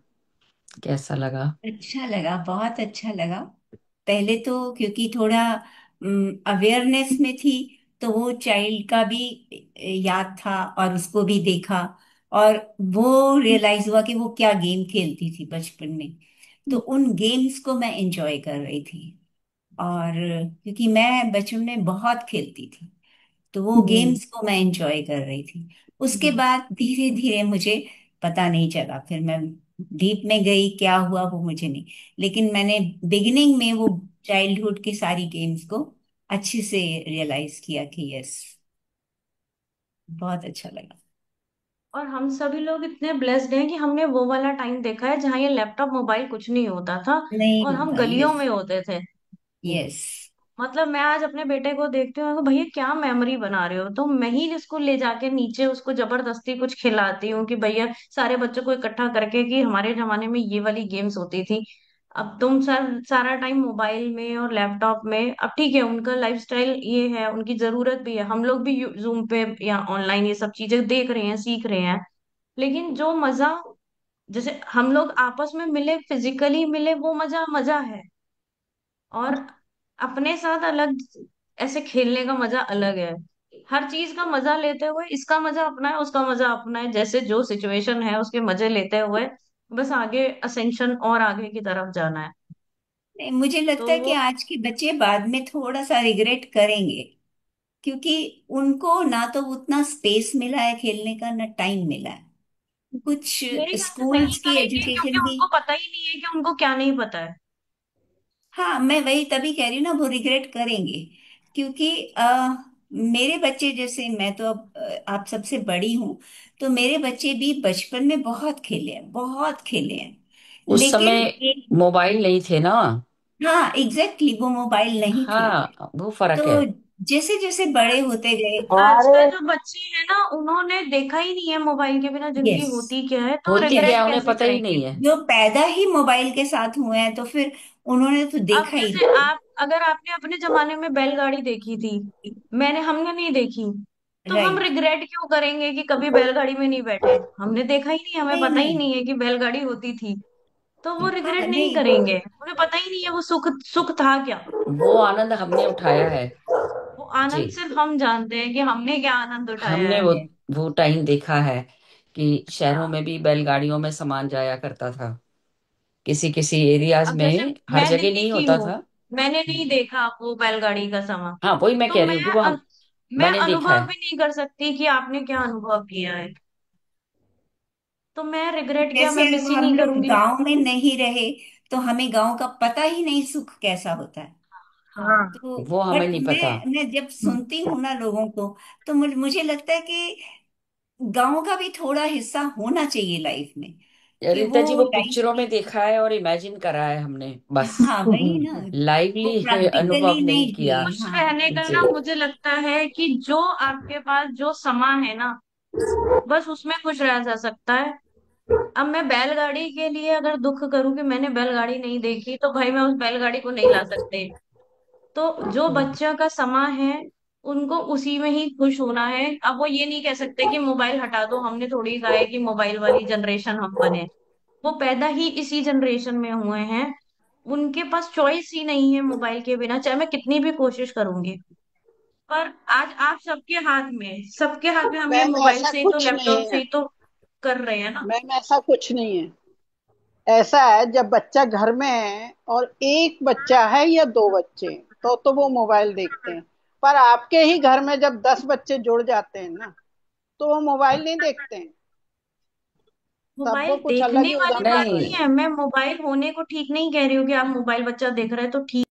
कैसा लगा? अच्छा लगा, बहुत अच्छा लगा। पहले तो क्योंकि थोड़ा अवेयरनेस में थी, तो वो चाइल्ड का भी याद था और उसको भी देखा। और वो रियलाइज हुआ कि वो क्या गेम खेलती थी बचपन में। तो उन गेम्स को मैं एंजॉय कर रही थी। और क्योंकि मैं बचपन में बहुत खेलती थी, तो वो गेम्स को मैं एंजॉय कर रही थी। उसके बाद धीरे धीरे मुझे पता नहीं चला, फिर मैं डीप में गई क्या हुआ वो मुझे नहीं, लेकिन मैंने बिगिनिंग में वो चाइल्डहुड की सारी गेम्स को अच्छे से रियलाइज किया कि यस, बहुत अच्छा लगा। और हम सभी लोग इतने ब्लेस्ड हैं कि हमने वो वाला टाइम देखा है जहाँ ये लैपटॉप मोबाइल कुछ नहीं होता था नहीं और हम होता, गलियों यस। में होते थे। यस। मतलब मैं आज अपने बेटे को देखती हूँ, भैया क्या मेमोरी बना रहे हो, तो मैं ही इसको ले जाके नीचे उसको जबरदस्ती कुछ खिलाती हूँ कि भैया सारे बच्चों को इकट्ठा करके कि हमारे जमाने में ये वाली गेम्स होती थी। अब तुम सारा टाइम मोबाइल में और लैपटॉप में। अब ठीक है, उनका लाइफस्टाइल ये है, उनकी जरूरत भी है, हम लोग भी जूम पे या ऑनलाइन ये सब चीजें देख रहे हैं, सीख रहे हैं। लेकिन जो मजा, जैसे हम लोग आपस में मिले, फिजिकली मिले, वो मजा मजा है। और अपने साथ अलग ऐसे खेलने का मजा अलग है। हर चीज का मजा लेते हुए, इसका मजा अपना है, उसका मजा अपना है, जैसे जो सिचुएशन है उसके मजे लेते हुए बस आगे असेंशन और आगे की तरफ जाना है। नहीं, मुझे तो लगता है कि वो आज के बच्चे बाद में थोड़ा सा रिग्रेट करेंगे, क्योंकि उनको ना तो उतना स्पेस मिला है खेलने का, ना टाइम मिला है। कुछ मेरे ख्याल से नहीं स्कूल्स की करेंगे, क्योंकि एजुकेशन भी। उनको पता ही नहीं है कि उनको क्या नहीं पता है। हाँ, मैं वही तभी कह रही हूँ ना, वो रिग्रेट करेंगे। क्योंकि मेरे बच्चे, जैसे मैं तो अब आप सबसे बड़ी हूँ, तो मेरे बच्चे भी बचपन में बहुत खेले हैं, बहुत खेले हैं। उस लेकिन समय एक, मोबाइल नहीं थे ना। हाँ एग्जैक्टली, वो मोबाइल नहीं थे। हाँ, वो फर्क है। तो जैसे जैसे बड़े होते गए। आजकल हमारे जो बच्चे हैं ना, उन्होंने देखा ही नहीं है मोबाइल के बिना जिंदगी यस, होती क्या है, तो होती क्या रिग्रेट है उन्हें कैसे पता ही करेंगे। नहीं है। जो पैदा ही मोबाइल के साथ हुए हैं, तो फिर उन्होंने तो अब देखा ही जैसे नहीं। आप, अगर आपने अपने जमाने में बैलगाड़ी देखी थी, हमने नहीं देखी, तो हम राइट। रिग्रेट क्यों करेंगे कि कभी बैलगाड़ी में नहीं बैठे। हमने देखा ही नहीं, हमें नहीं पता ही नहीं। नहीं है कि बैलगाड़ी होती थी। तो वो हाँ रिग्रेट नहीं नहीं, करेंगे, उन्हें पता ही नहीं है वो सुख सुख था क्या। वो आनंद हमने उठाया है। वो जी। आनंद सिर्फ हम जानते हैं कि हमने क्या आनंद उठाया हमने है। वो टाइम देखा है कि शहरों हाँ। में भी बैलगाड़ियों में सामान जाया करता था। किसी किसी एरियाज अब जैसे में, हर मैं जगह दिल्ली नहीं की होता हूँ, था। मैंने नहीं देखा वो बैलगाड़ी का समा। हाँ, वही मैं तो कह रही हूँ कि वो हम मैं मैंने देखा अनुभव है। भी नहीं कर सकती कि आपने क्या अनुभव किया है। तो मैं रिग्रेट क्या, जैसे मैं अब मिस ही हम नहीं लोग करूंगी। गांव में नहीं रहे, तो हमें गांव का पता ही नहीं सुख कैसा होता है। हाँ। तो वो हमें बट नहीं पता। मैं जब सुनती हूँ ना लोगों को, तो मुझे लगता है कि गांव का भी थोड़ा हिस्सा होना चाहिए लाइफ में, कि रीता जी, वो वो लाइफ पिक्चरों में में। देखा है और इमेजिन करा है हमने, बस। हाँ वही ना, वो लाइवली प्रैक्टिकली अनुभव नहीं नहीं किया। जी, खुश हाँ। रहने का जी। ना, मुझे लगता है कि जो आपके पास जो समा है ना, बस उसमें खुश रहा जा सकता है। अब मैं बैलगाड़ी के लिए अगर दुख करूं कि मैंने बैलगाड़ी नहीं देखी, तो भाई मैं उस बैलगाड़ी को नहीं ला सकते। तो जो बच्चों का समा है, उनको उसी में ही खुश होना है। अब वो ये नहीं कह सकते कि मोबाइल हटा दो, हमने थोड़ी कहा है कि मोबाइल वाली जनरेशन हम बने। वो पैदा ही इसी जनरेशन में हुए हैं, उनके पास चॉइस ही नहीं है मोबाइल के बिना, चाहे मैं कितनी भी कोशिश करूंगी। पर आज आप सबके हाथ में हम ये मैम मोबाइल ऐसा से ही तो, कुछ लैपटॉप नहीं से है। ही तो कर रहे हैं ना। मैम ऐसा कुछ नहीं है। ऐसा है, जब बच्चा घर में है और एक बच्चा है या दो बच्चे, तो वो मोबाइल देखते हैं। पर आपके ही घर में जब 10 बच्चे जुड़ जाते हैं ना, तो वो मोबाइल नहीं देखते हैं। तब मोबाइल वो कुछ अलग देखने ही वाली बात उदाहरण नहीं नहीं, है, मैं मोबाइल होने को ठीक नहीं कह रही हूँ कि आप मोबाइल बच्चा देख रहे हैं तो ठीक